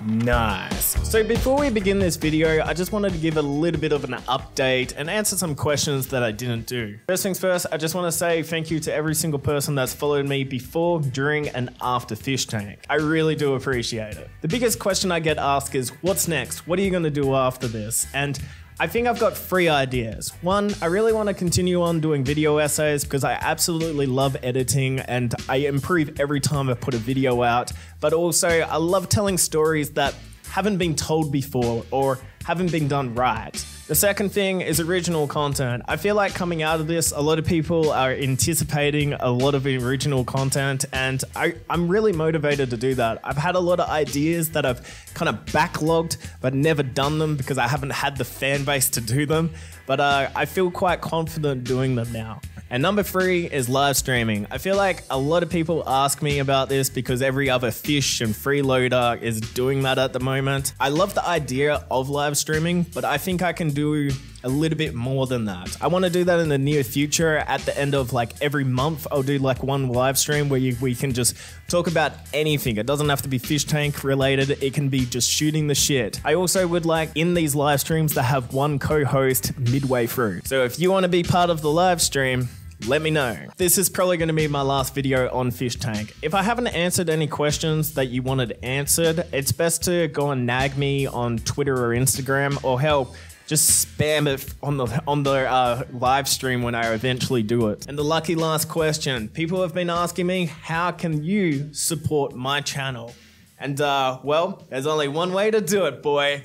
Nice. So before we begin this video, I just wanted to give a little bit of an update and answer some questions that I didn't do. First things first, I just want to say thank you to every single person that's followed me before, during, and after Fish Tank. I really do appreciate it. The biggest question I get asked is, what's next? What are you going to do after this? And I think I've got 3 ideas. 1, I really want to continue on doing video essays because I absolutely love editing and I improve every time I put a video out. But also, I love telling stories that haven't been told before or haven't been done right. The second thing is original content. I feel like coming out of this, a lot of people are anticipating a lot of original content and I'm really motivated to do that. I've had a lot of ideas that I've kind of backlogged but never done them because I haven't had the fan base to do them. But I feel quite confident doing them now. And number 3 is live streaming. I feel like a lot of people ask me about this because every other fish and freeloader is doing that at the moment. I love the idea of live streaming, but I think I can do a little bit more than that. I want to do that in the near future. At the end of like every month, I'll do like one live stream where we can just talk about anything. It doesn't have to be fish tank related. It can be just shooting the shit. I also would like in these live streams to have one co-host midway through. So if you want to be part of the live stream, let me know. This is probably going to be my last video on Fish Tank. If I haven't answered any questions that you wanted answered, it's best to go and nag me on Twitter or Instagram, or hell, just spam it on the live stream when I eventually do it. And the lucky last question. People have been asking me, how can you support my channel? And well, there's only one way to do it, boy.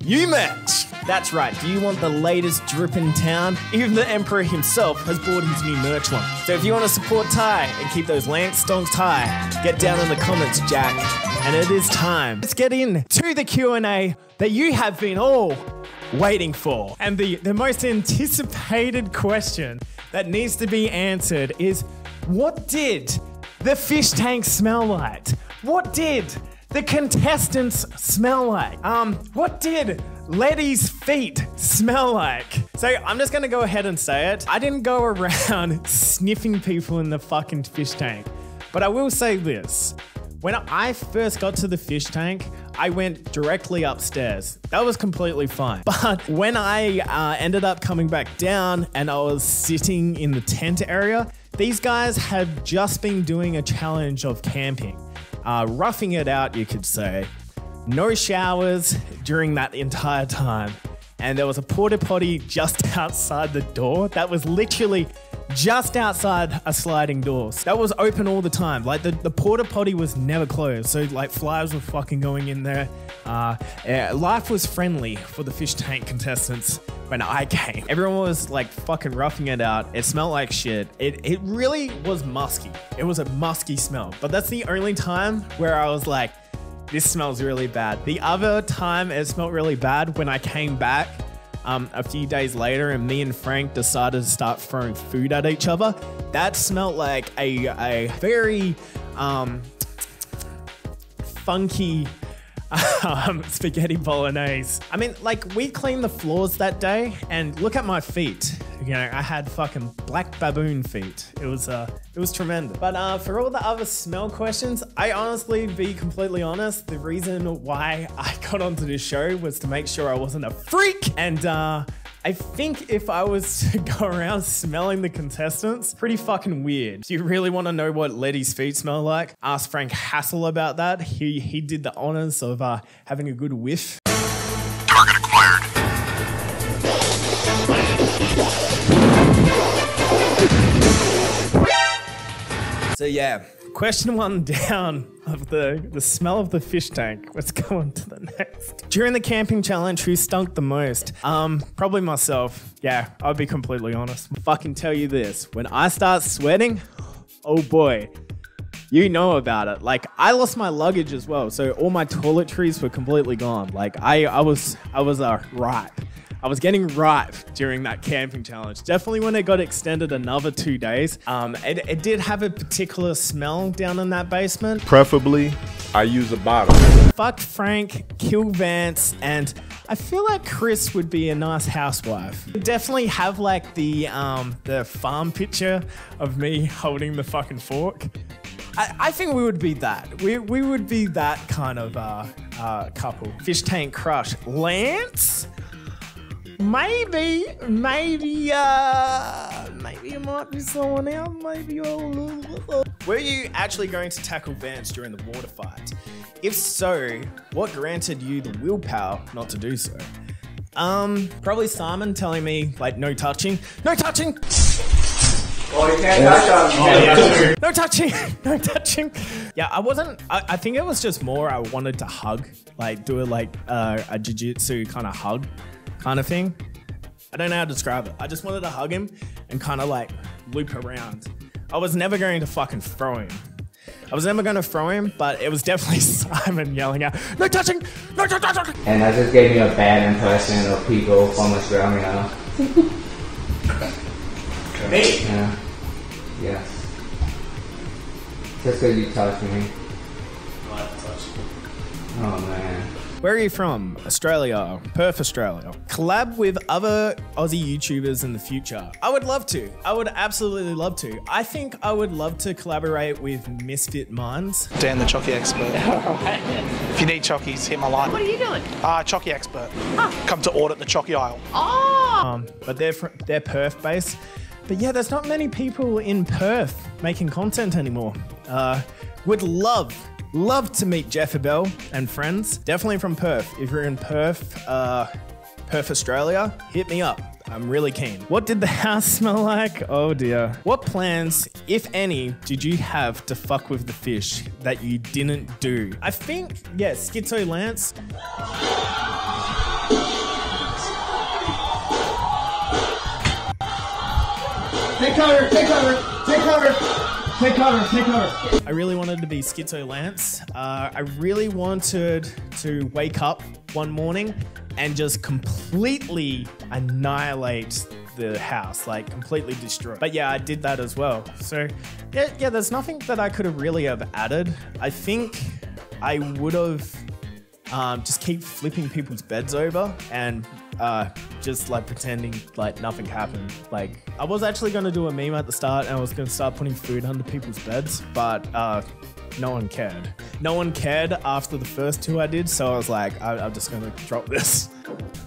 You match! That's right, do you want the latest drip in town? Even the Emperor himself has bought his new merch line. So if you want to support Ty and keep those lance stonks high, get down in the comments, Jack. And it is time. Let's get in to the Q&A that you have been all waiting for. And the most anticipated question that needs to be answered is, what did the fish tank smell like? What did the contestants smell like? What did Letty's feet smell like? So I'm just gonna go ahead and say it. I didn't go around sniffing people in the fucking fish tank, but I will say this. When I first got to the fish tank, I went directly upstairs. That was completely fine. But when I ended up coming back down and I was sitting in the tent area, these guys had just been doing a challenge of camping. Roughing it out, you could say. No showers during that entire time. And there was a porta potty just outside the door that was literally just outside a sliding door. That was open all the time. Like the porta potty was never closed. So like flies were fucking going in there. Life was friendly for the fish tank contestants when I came. Everyone was like fucking roughing it out. It smelled like shit. It really was musky. It was a musky smell. But that's the only time where I was like, this smells really bad. The other time it smelled really bad when I came back a few days later and me and Frank decided to start throwing food at each other. That smelled like a very funky spaghetti bolognese. I mean, like, we cleaned the floors that day and look at my feet. You know, I had fucking black baboon feet. It was tremendous. But for all the other smell questions, I honestly, be completely honest, the reason why I got onto this show was to make sure I wasn't a freak. And I think if I was to go around smelling the contestants, pretty fucking weird. Do you really want to know what Letty's feet smell like? Ask Frank Hassel about that. He did the honors of having a good whiff. Target acquired. So yeah, question 1 down of the smell of the fish tank. Let's go on to the next. During the camping challenge, who stunk the most? Probably myself. Yeah, I'll be completely honest. Fucking tell you this, when I start sweating, oh boy, you know about it. Like, I lost my luggage as well, so all my toiletries were completely gone. Like, I was ripe. I was getting ripe during that camping challenge. Definitely when it got extended another 2 days. It did have a particular smell down in that basement. Preferably, I use a bottle. Fuck Frank, kill Vance, and I feel like Chris would be a nice housewife. Definitely have like the farm picture of me holding the fucking fork. I think we would be that. We would be that kind of couple. Fish tank crush. Lance? Maybe it might be someone else. Maybe Were you actually going to tackle Vance during the water fight? If so, what granted you the willpower not to do so? Probably Simon telling me like no touching. No touching! Oh, you can't touch him. No touching! No touching! Yeah, I think it was just more I wanted to hug. Like do a jiu-jitsu kind of hug kind of thing. I don't know how to describe it. I just wanted to hug him and kind of like loop around. I was never going to fucking throw him. But it was definitely Simon yelling out, no touching! No touching! And that just gave me a bad impression of people from Australia. Me? Yeah. Yes. Just because you touched me. Oh man. Where are you from? Australia, Perth, Australia. Collab with other Aussie YouTubers in the future. I would love to. I would absolutely love to. I think I would love to collaborate with Misfit Minds. Dan the Chocky Expert. If you need chockies, hit my line. What are you doing? Chocky Expert. Come to audit the Chocky aisle. Oh! But they're Perth based. But yeah, there's not many people in Perth making content anymore. Would love to meet Jeff Abel and friends. Definitely from Perth. If you're in Perth, Perth, Australia, hit me up. I'm really keen. What did the house smell like? Oh dear. What plans, if any, did you have to fuck with the fish that you didn't do? I think, yeah, Schizo Lance. Take cover, take cover, take cover. Take cover, take cover. I really wanted to be Schizo Lance. I really wanted to wake up one morning and just completely annihilate the house, like completely destroy. But yeah, I did that as well. So yeah, there's nothing that I could have really have added. I think I would have just keep flipping people's beds over and just like pretending like nothing happened. Like I was actually going to do a meme at the start and I was going to start putting food under people's beds, but no one cared. No one cared after the first two I did, so I was like, I'm just going to drop this.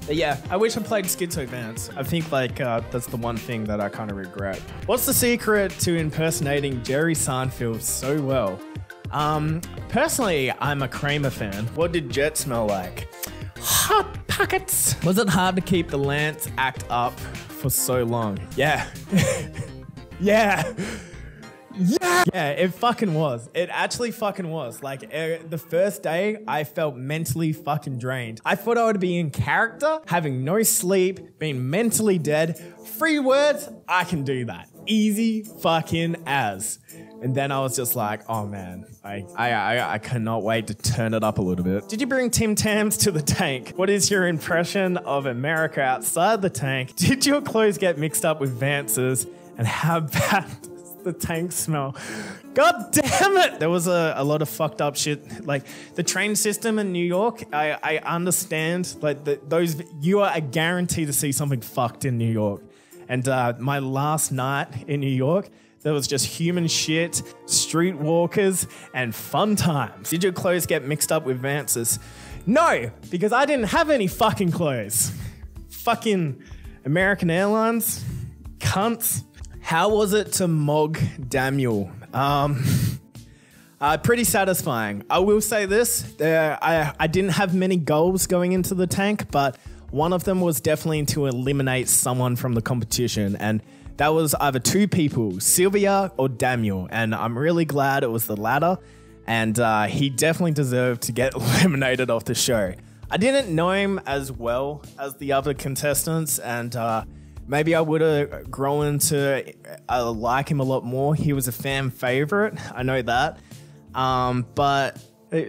But yeah, I wish I played Schizo Vance. I think like that's the one thing that I kind of regret. What's the secret to impersonating Jerry Seinfeld so well? Personally, I'm a Kramer fan. What did Jet smell like? Hot pockets. Was it hard to keep the Lance act up for so long? Yeah. Yeah. Yeah, it fucking was. It actually fucking was. Like, the first day, I felt mentally fucking drained. I thought I would be in character, having no sleep, being mentally dead. 3 words, I can do that. Easy fucking as. And then I was just like, oh man, I cannot wait to turn it up a little bit. Did you bring Tim Tams to the tank? What is your impression of America outside the tank? Did your clothes get mixed up with Vance's? And how bad does the tank smell? God damn it! There was a lot of fucked up shit. Like the train system in New York, I understand. Like those, you are a guarantee to see something fucked in New York. And my last night in New York, there was just human shit, streetwalkers, and fun times. Did your clothes get mixed up with Vance's? No, because I didn't have any fucking clothes. Fucking American Airlines, cunts. How was it to Mog Daniel? Pretty satisfying. I will say this, I didn't have many goals going into the tank, but one of them was definitely to eliminate someone from the competition, and that was either 2 people, Sylvia or Daniel, and I'm really glad it was the latter, and he definitely deserved to get eliminated off the show. I didn't know him as well as the other contestants, and maybe I would have grown to like him a lot more. He was a fan favorite, I know that, but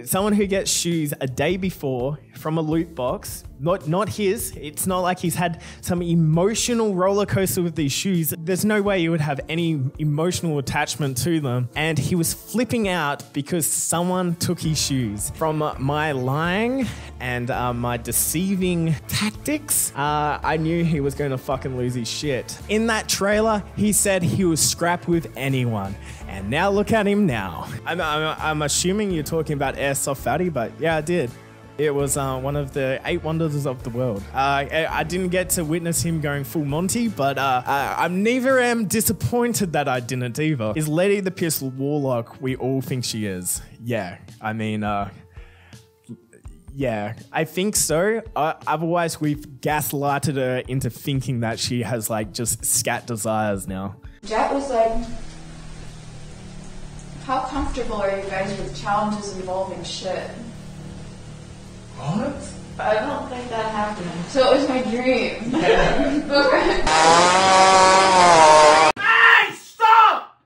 someone who gets shoes a day before from a loot box Not his. It's not like he's had some emotional roller coaster with these shoes. There's no way you would have any emotional attachment to them. And he was flipping out because someone took his shoes. From my lying and my deceiving tactics, I knew he was going to fucking lose his shit. In that trailer, he said he would scrap with anyone. And now look at him now. I'm assuming you're talking about Airsoft Fatty, but yeah, I did. It was one of the 8 wonders of the world. I didn't get to witness him going full Monty, but I neither am disappointed that I didn't either. Is Letty the Pistol Warlock we all think she is? Yeah, I mean, yeah, I think so. Otherwise, we've gaslighted her into thinking that she has like just scat desires now. Jet was like, how comfortable are you guys with challenges involving shit? What? I don't think that happened. So it was my dream. Okay. Hey, stop!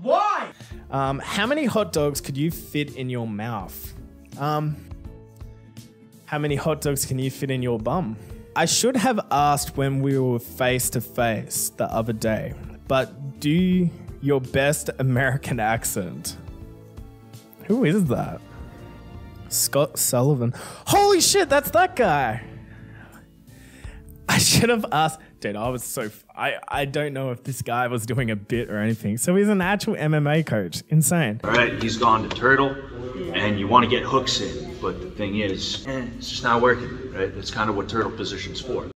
Why? How many hot dogs could you fit in your mouth? How many hot dogs can you fit in your bum? I should have asked when we were face to face the other day, but do your best American accent. Who is that? Scott Sullivan. Holy shit, that's that guy. I should have asked. Dude, I was so... I don't know if this guy was doing a bit or anything. So he's an actual MMA coach. Insane. All right, he's gone to turtle, and you want to get hooks in, but the thing is, it's just not working, right? That's kind of what turtle position's for.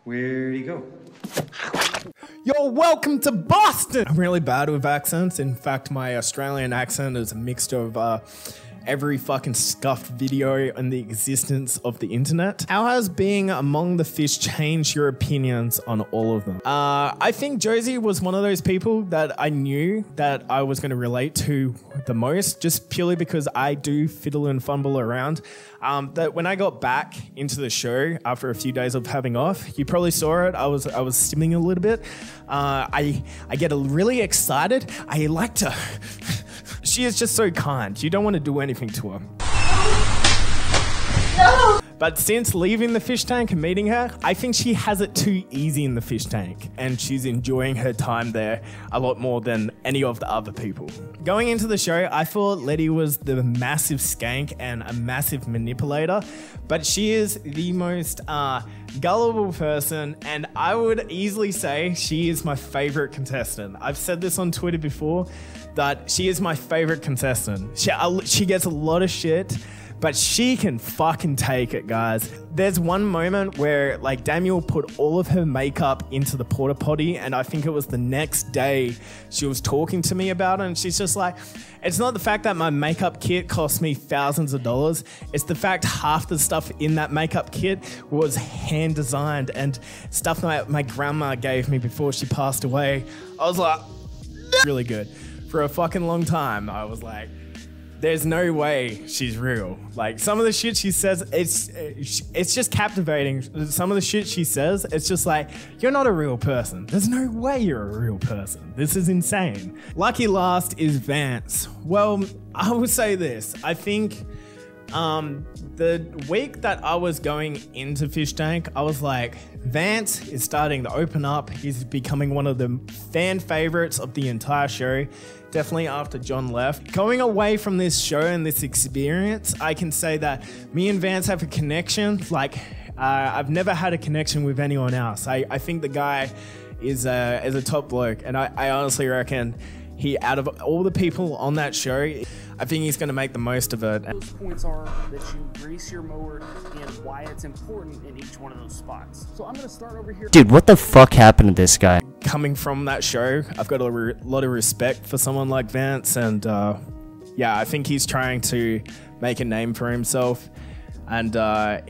Where'd he go? Yo, welcome to Boston! I'm really bad with accents. In fact, my Australian accent is a mixture of every fucking scuffed video in the existence of the internet. How has being among the fish changed your opinions on all of them? I think Josie was one of those people that I knew that I was going to relate to the most, just purely because I do fiddle and fumble around. That when I got back into the show after a few days of having off, you probably saw it. I was stimming a little bit. I get really excited. I like to. She is just so kind. You don't want to do anything to her. No. But since leaving the fish tank and meeting her, I think she has it too easy in the fish tank, and she's enjoying her time there a lot more than any of the other people. Going into the show, I thought Letty was the massive skank and a massive manipulator, but she is the most gullible person, and I would easily say she is my favorite contestant. I've said this on Twitter before, that she is my favorite contestant. She gets a lot of shit, but she can fucking take it, guys. There's one moment where like Daniel put all of her makeup into the porta potty, and I think it was the next day she was talking to me about it, and she's just like, it's not the fact that my makeup kit cost me thousands of dollars, it's the fact half the stuff in that makeup kit was hand designed and stuff that my grandma gave me before she passed away. I was like, really good. For a fucking long time, I was like, there's no way she's real. Like, some of the shit she says, it's just captivating. Some of the shit she says, it's just like, you're not a real person. There's no way you're a real person. This is insane. Lucky last is Vance. Well, I would say this. I think the week that I was going into Fish Tank, I was like, Vance is starting to open up. He's becoming one of the fan favorites of the entire show. Definitely after John left. Going away from this show and this experience, I can say that me and Vance have a connection. Like, I've never had a connection with anyone else. I think the guy is a top bloke, and I honestly reckon he, out of all the people on that show, I think he's going to make the most of it. Those points are that you grease your mower and why it's important in each one of those spots. So I'm going to start over here. Dude, what the fuck happened to this guy? Coming from that show, I've got a lot of respect for someone like Vance, and yeah, I think he's trying to make a name for himself, and I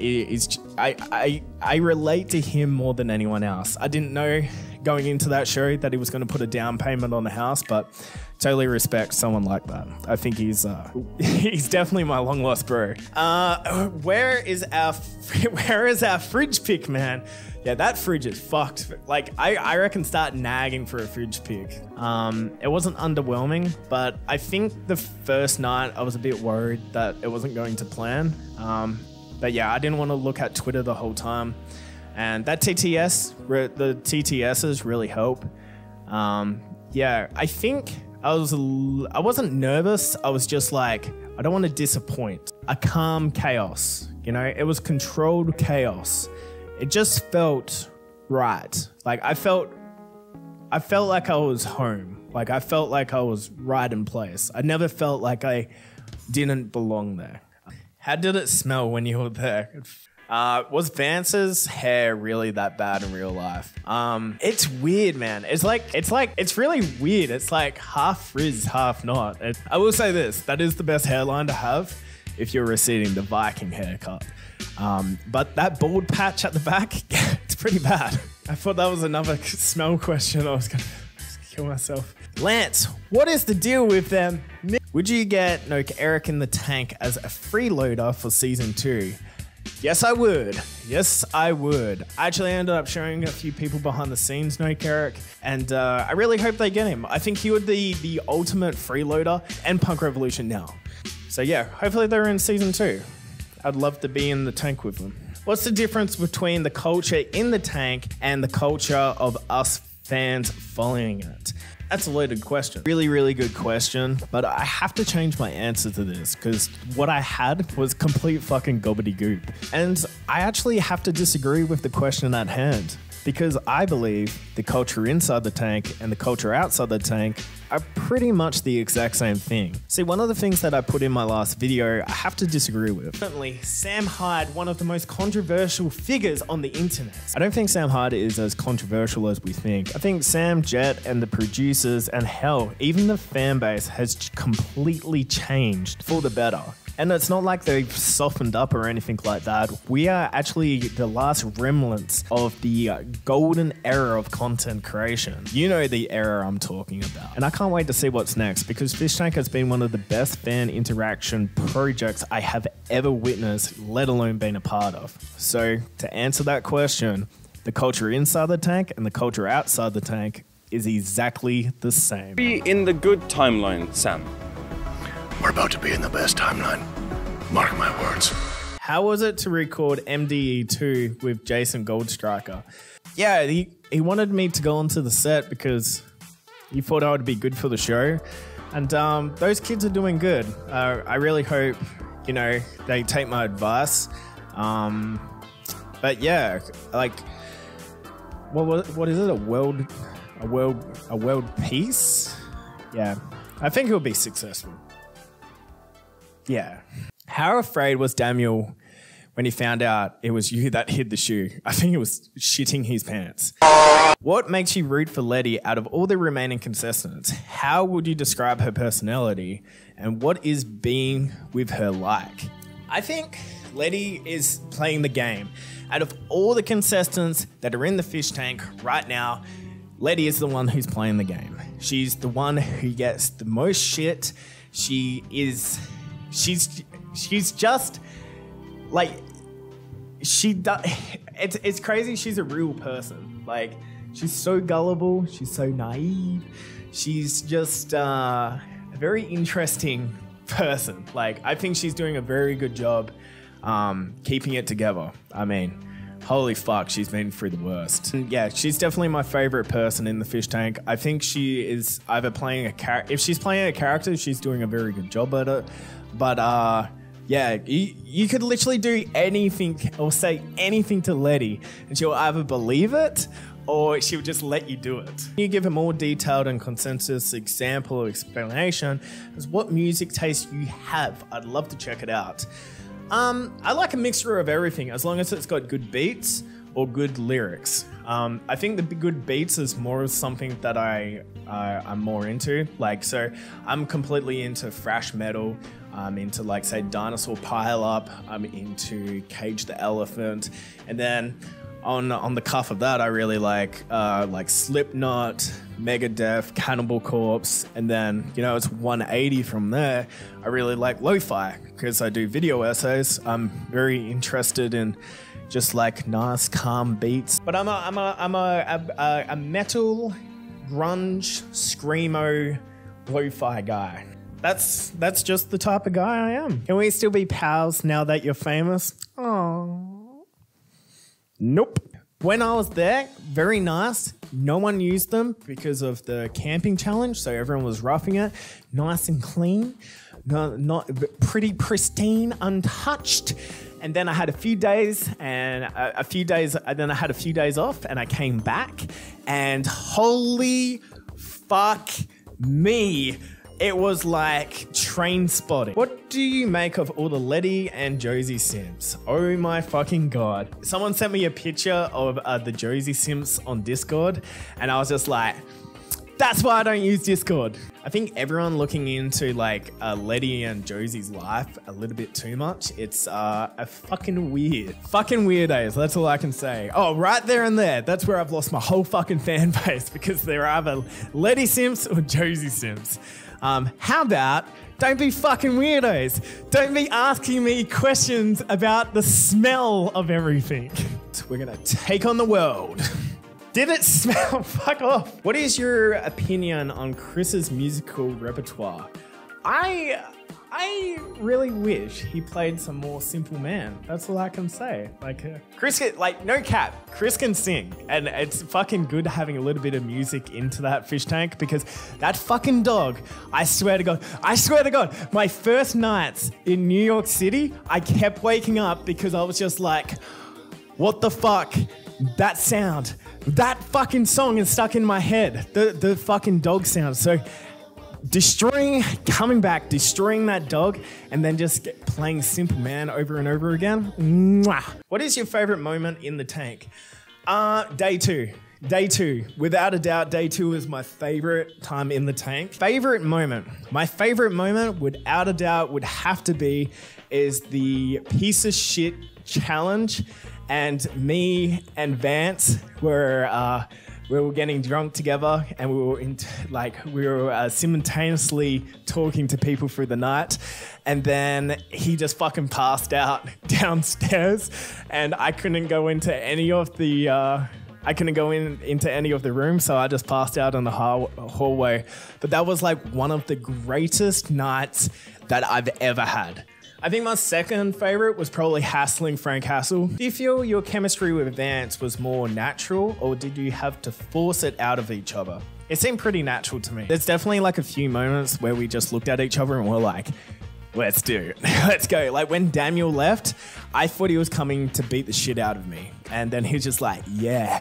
I relate to him more than anyone else. I didn't know going into that show that he was going to put a down payment on the house, but totally respect someone like that. I think he's definitely my long lost bro. Where is our fridge pick, man? Yeah, that fridge is fucked. Like, I reckon start nagging for a fridge pick. It wasn't underwhelming, but I think the first night I was a bit worried that it wasn't going to plan. But yeah, I didn't want to look at Twitter the whole time. And that the TTSs really help. Yeah, I think I wasn't nervous. I was just like, I don't want to disappoint. A calm chaos, you know? It was controlled chaos. It just felt right. Like I felt like I was home. Like I felt like I was right in place. I never felt like I didn't belong there. How did it smell when you were there? Was Vance's hair really that bad in real life? It's weird, man. It's really weird. It's like half frizz, half not. I will say this, that is the best hairline to have if you're receiving the Viking haircut. But that bald patch at the back, it's pretty bad. I thought that was another smell question. I was gonna kill myself. Lance, what is the deal with them? Would you get Eric in the tank as a freeloader for season 2? Yes, I would. Yes, I would. I actually ended up showing a few people behind the scenes Eric, and I really hope they get him. I think he would be the ultimate freeloader and Punk Revolution now. So yeah, hopefully they're in season 2. I'd love to be in the tank with them. What's the difference between the culture in the tank and the culture of us fans following it? That's a loaded question. Really, really good question, but I have to change my answer to this because what I had was complete fucking gobbledygook. And I actually have to disagree with the question at hand because I believe the culture inside the tank and the culture outside the tank are pretty much the exact same thing. See, one of the things that I put in my last video, I have to disagree with. Certainly, Sam Hyde, one of the most controversial figures on the internet. I don't think Sam Hyde is as controversial as we think. I think Sam, Jet, and the producers, and hell, even the fan base has completely changed for the better. And it's not like they've softened up or anything like that. We are actually the last remnants of the golden era of content creation. You know the era I'm talking about. And I can't wait to see what's next because Fish Tank has been one of the best fan interaction projects I have ever witnessed, let alone been a part of. So to answer that question, the culture inside the tank and the culture outside the tank is exactly the same. Be in the good timeline, Sam. We're about to be in the best timeline. Mark my words. How was it to record MDE2 with Jason Goldstriker? Yeah, he wanted me to go onto the set because he thought I would be good for the show. And those kids are doing good. I really hope, you know, they take my advice. But yeah, like, what is it? A world peace? Yeah, I think he'll be successful. Yeah. How afraid was Daniel when he found out it was you that hid the shoe? I think it was shitting his pants. What makes you root for Letty out of all the remaining contestants? How would you describe her personality? And what is being with her like? I think Letty is playing the game. Out of all the contestants that are in the fish tank right now, Letty is the one who's playing the game. She's the one who gets the most shit. She's just like, it's crazy. She's a real person. Like, she's so gullible. She's so naive. She's just a very interesting person. Like, I think she's doing a very good job keeping it together. I mean, holy fuck, she's been through the worst. And yeah, she's definitely my favorite person in the fish tank. I think she is either playing a character. If she's playing a character, she's doing a very good job at it. But yeah, you could literally do anything or say anything to Letty and she'll either believe it or she'll just let you do it. You give a more detailed and consensus example or explanation as what music taste you have. I'd love to check it out. I like a mixture of everything as long as it's got good beats or good lyrics. I think the good beats is more of something that I'm more into. Like, so I'm completely into thrash metal. I'm into, like, say, Dinosaur Pile Up. I'm into Cage the Elephant. And then on the cuff of that, I really like Slipknot, Megadeth, Cannibal Corpse, and then, you know, it's 180 from there. I really like lo-fi because I do video essays. I'm very interested in just like nice, calm beats. But I'm a metal, grunge, screamo, lo-fi guy. That's just the type of guy I am. Can we still be pals now that you're famous? Oh. Nope. When I was there, very nice. No one used them because of the camping challenge, so everyone was roughing it. Nice and clean, not pretty pristine, untouched. And then I had a few days, then I had a few days off, and I came back, and holy fuck me. It was like train spotting. What do you make of all the Letty and Josie Sims? Oh my fucking God. Someone sent me a picture of the Josie Sims on Discord, and I was just like, that's why I don't use Discord. I think everyone looking into like Letty and Josie's life a little bit too much. It's a fucking weird. Fucking weirdos, that's all I can say. Oh, right there and there, that's where I've lost my whole fucking fan base because they're either Letty Sims or Josie Sims. How about don't be fucking weirdos? Don't be asking me questions about the smell of everything. So we're gonna take on the world. Did it smell? Fuck off. What is your opinion on Chris's musical repertoire? I really wish he played some more Simple Man. That's all I can say. Like, Chris can, like, no cap, Chris can sing. And it's fucking good having a little bit of music into that fish tank because that fucking dog, I swear to God, my first nights in New York City, I kept waking up because I was just like, what the fuck? That sound, that fucking song is stuck in my head. The fucking dog sound. So coming back, destroying that dog, and then just playing Simple Man over and over again. Mwah. What is your favorite moment in the tank? Day two. Day two. Without a doubt, day two is my favorite time in the tank. Favorite moment. My favorite moment, without a doubt, would have to be is the piece of shit challenge. And me and Vance were getting drunk together, and we were simultaneously talking to people through the night, and then he just fucking passed out downstairs, and I couldn't go into any of the rooms, so I just passed out in the hallway. But that was like one of the greatest nights that I've ever had. I think my second favorite was probably hassling Frank Hassel. Do you feel your chemistry with Vance was more natural, or did you have to force it out of each other? It seemed pretty natural to me. There's definitely like a few moments where we just looked at each other and we're like, let's do it. Let's go. Like when Daniel left, I thought he was coming to beat the shit out of me. And then he was just like, yeah.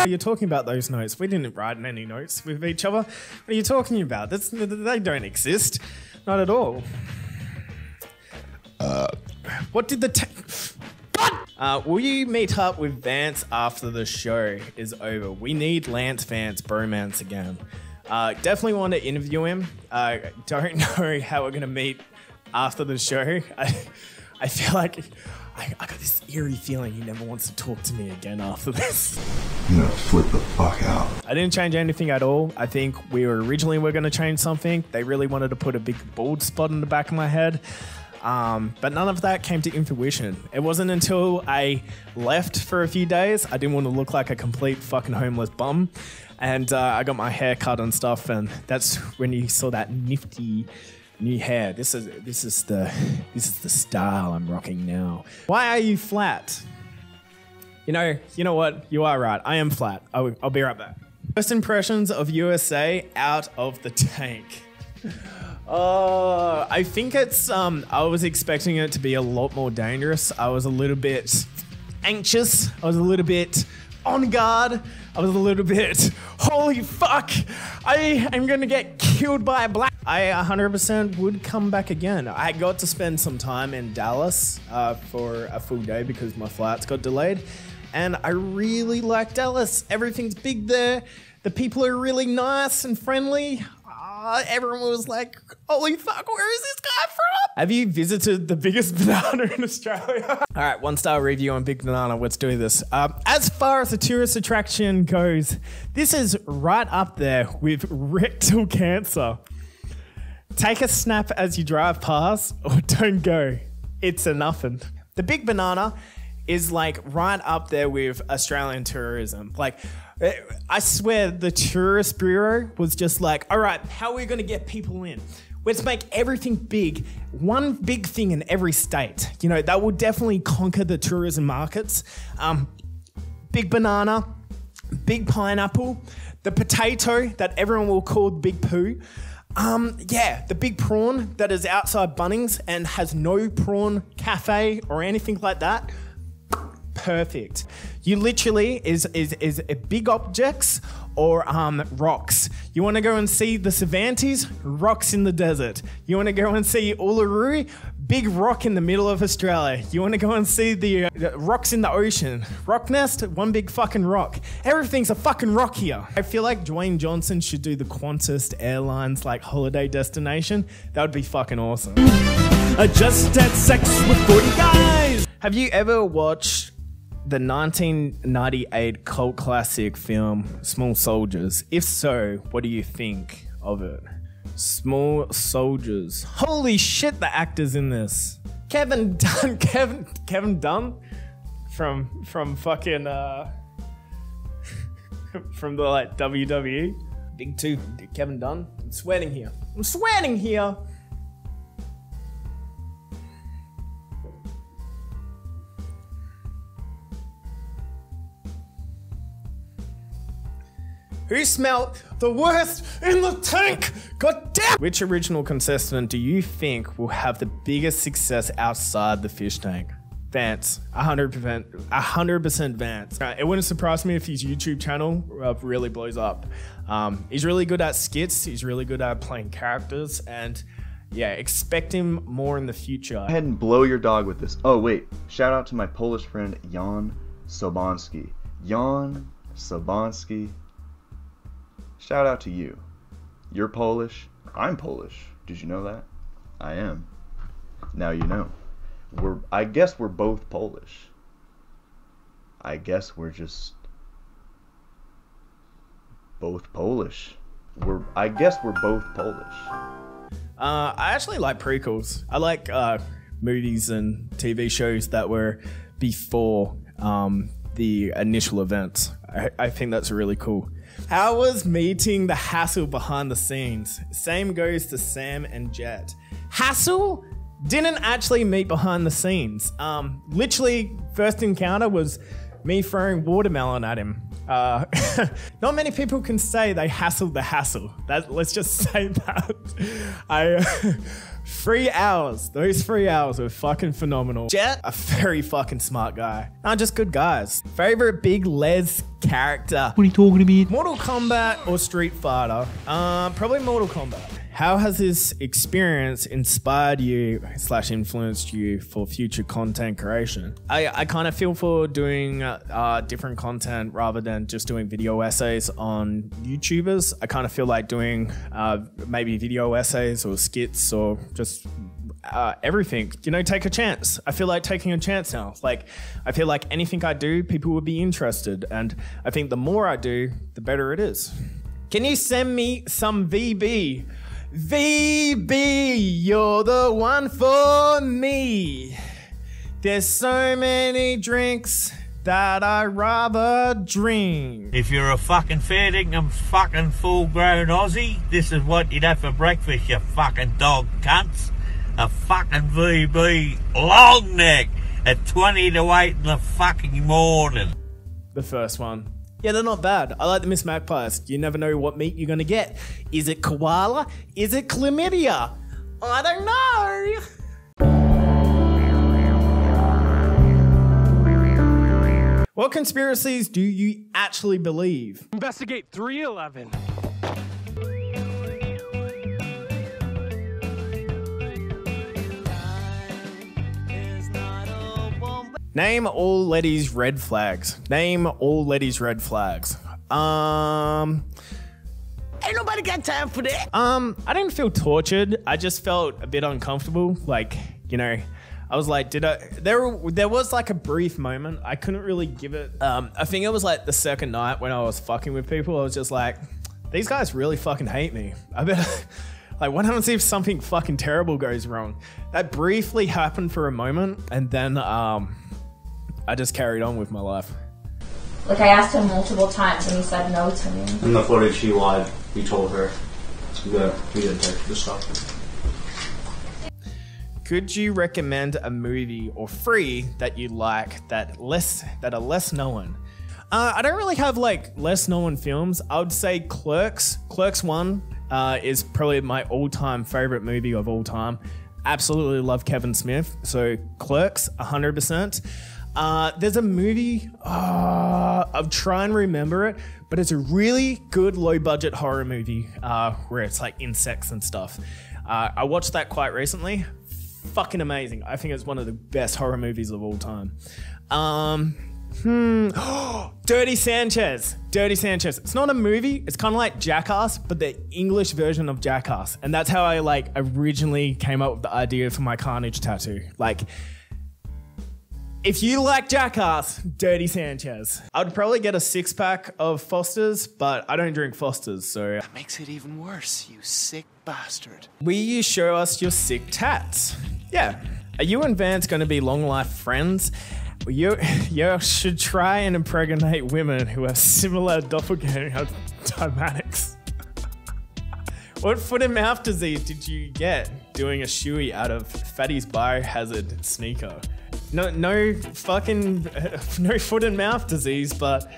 You're talking about those notes. We didn't write any notes with each other. What are you talking about? They don't exist. Not at all. What did will you meet up with Vance after the show is over? We need Lance Vance bromance again. Definitely want to interview him. Don't know how we're gonna meet after the show. I feel like I got this eerie feeling he never wants to talk to me again after this. I'm gonna flip the fuck out. I didn't change anything at all. I think we were originally going to change something. They really wanted to put a big bald spot in the back of my head. But none of that came to fruition. It wasn't until I left for a few days. I didn't want to look like a complete fucking homeless bum. And I got my hair cut and stuff. And that's when you saw that nifty new hair. This is the style I'm rocking now. Why are you flat? You know what? You are right. I am flat. I'll be right back. First impressions of USA out of the tank. I think it's I was expecting it to be a lot more dangerous. I was a little bit anxious. I was a little bit on guard. I was a little bit, holy fuck, I am gonna get killed by a black. I 100% would come back again. I got to spend some time in Dallas for a full day because my flights got delayed. And I really like Dallas. Everything's big there. The people are really nice and friendly. Everyone was like, holy fuck, where is this guy from? Have you visited the biggest banana in Australia? All right, 1-star review on Big Banana. Let's do this. As far as the tourist attraction goes, this is right up there with rectal cancer. Take a snap as you drive past or don't go. It's a nothing. The Big Banana is like right up there with Australian tourism. Like, I swear the Tourist Bureau was just like, all right, how are we gonna get people in? Let's make everything big. One big thing in every state. You know, that will definitely conquer the tourism markets. Big banana, big pineapple, the potato that everyone will call Big Poo. Yeah, the big prawn that is outside Bunnings and has no prawn cafe or anything like that. Perfect. You literally is big objects or rocks. You want to go and see the Cervantes? Rocks in the desert. You want to go and see Uluru? Big rock in the middle of Australia. You want to go and see the rocks in the ocean? Rock Nest? One big fucking rock. Everything's a fucking rock here. I feel like Dwayne Johnson should do the Qantas Airlines like holiday destination. That would be fucking awesome. I just had sex with 40 guys. Have you ever watched the 1998 cult classic film Small Soldiers? If so, what do you think of it? Small Soldiers. Holy shit, the actors in this. Kevin Dunn, Kevin Dunn from fucking from the like WWE. Big two, Kevin Dunn. I'm sweating here. I'm sweating here. Who smelled the worst in the tank? God damn! Which original contestant do you think will have the biggest success outside the fish tank? Vance, 100% Vance. It wouldn't surprise me if his YouTube channel really blows up. He's really good at skits. He's really good at playing characters, and yeah, expect him more in the future. Go ahead and blow your dog with this. Oh wait, shout out to my Polish friend Jan Sobanski. Jan Sobanski. Shout out to you. You're Polish. I'm Polish. Did you know that? I am. Now you know. I guess we're both Polish. I guess we're just both Polish. I guess we're both Polish. I actually like prequels. I like movies and TV shows that were before the initial events. I think that's really cool. How was meeting the Hassel behind the scenes? Same goes to Sam and Jet. Hassel didn't actually meet behind the scenes. Literally, first encounter was me throwing watermelon at him. Not many people can say they hassled the hassle. Let's just say that. 3 hours. Those 3 hours were fucking phenomenal. Jet, a very fucking smart guy. Not just good guys. Favorite Big Les character? What are you talking about? Mortal Kombat or Street Fighter? Probably Mortal Kombat. How has this experience inspired you / influenced you for future content creation? I kind of feel for doing different content rather than just doing video essays on YouTubers. I kind of feel like doing maybe video essays or skits or just everything. You know, take a chance. I feel like taking a chance now. Like, I feel like anything I do, people will be interested. And I think the more I do, the better it is. Can you send me some VB? VB, you're the one for me. There's so many drinks that I'd rather drink. If you're a fucking fair dinkum fucking full-grown Aussie, this is what you'd have for breakfast, you fucking dog cunts. A fucking VB long neck at 20 to 8 in the fucking morning. The first one. Yeah, they're not bad. I like the Miss Magpies. You never know what meat you're gonna get. Is it koala? Is it chlamydia? I don't know. What conspiracies do you actually believe? Investigate 311. Name all Letty's red flags. Name all Letty's red flags. Ain't nobody got time for that. I didn't feel tortured. I just felt a bit uncomfortable. Like, you know, I was like, there was like a brief moment. I couldn't really give it. I think it was like the second night when I was fucking with people. I was just like, these guys really fucking hate me. I better, like, what happens if something fucking terrible goes wrong? That briefly happened for a moment, and then I just carried on with my life. Like, I asked him multiple times and he said no to me. In the footage he lied, he told her, we gotta take this stuff. Could you recommend a movie or three that you like that are less known? I don't really have like less known films. I would say Clerks. Clerks 1 is probably my all-time favorite movie of all time. Absolutely love Kevin Smith. So Clerks, 100%. There's a movie, I'll try and remember it, but it's a really good low-budget horror movie where it's like insects and stuff. I watched that quite recently. Fucking amazing. I think it's one of the best horror movies of all time. Dirty Sanchez. Dirty Sanchez. It's not a movie. It's kind of like Jackass, but the English version of Jackass. And that's how I like originally came up with the idea for my Carnage tattoo. Like, if you like Jackass, Dirty Sanchez. I'd probably get a 6-pack of Foster's, but I don't drink Foster's, so... That makes it even worse, you sick bastard. Will you show us your sick tats? Yeah. Are you and Vance going to be long-life friends? Well, you should try and impregnate women who have similar doppelganger dynamics. What foot and mouth disease did you get doing a shoey out of Fatty's biohazard sneaker? No fucking no foot and mouth disease, but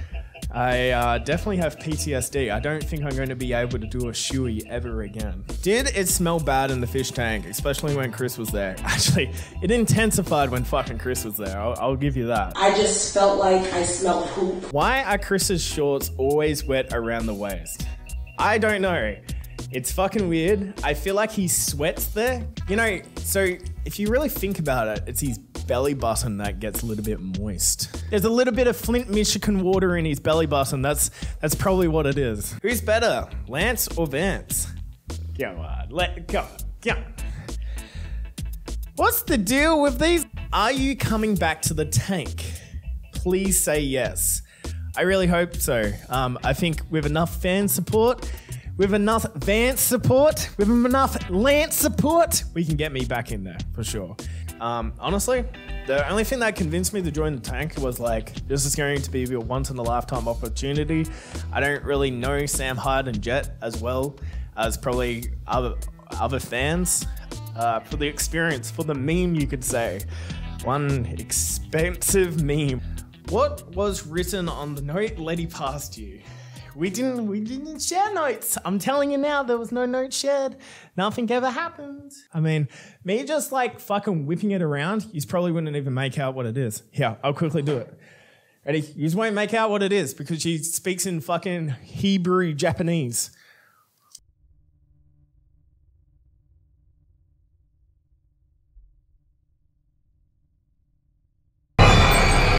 I definitely have PTSD. I don't think I'm going to be able to do a shoey ever again. Did it smell bad in the fish tank, especially when Chris was there? Actually, it intensified when fucking Chris was there. I'll give you that. I just felt like I smelled poop. Why are Chris's shorts always wet around the waist? I don't know. It's fucking weird. I feel like he sweats there. You know, so if you really think about it, it's his belly button that gets a little bit moist. There's a little bit of Flint, Michigan water in his belly button. That's probably what it is. Who's better, Lance or Vance? Come on, come on. What's the deal with these? Are you coming back to the tank? Please say yes. I really hope so. I think with enough fan support, with enough Vance support, with enough Lance support, we can get me back in there for sure. Honestly, the only thing that convinced me to join the tank was like, this is going to be a once-in-a-lifetime opportunity. I don't really know Sam Hyde and Jet as well as probably other fans. For the experience, for the meme, you could say. One expensive meme. What was written on the note Letty passed you? We didn't share notes. I'm telling you now, there was no note shared. Nothing ever happened. I mean, me just like fucking whipping it around, you probably wouldn't even make out what it is. Here, I'll quickly do it. Ready? You just won't make out what it is because she speaks in fucking Hebrew Japanese.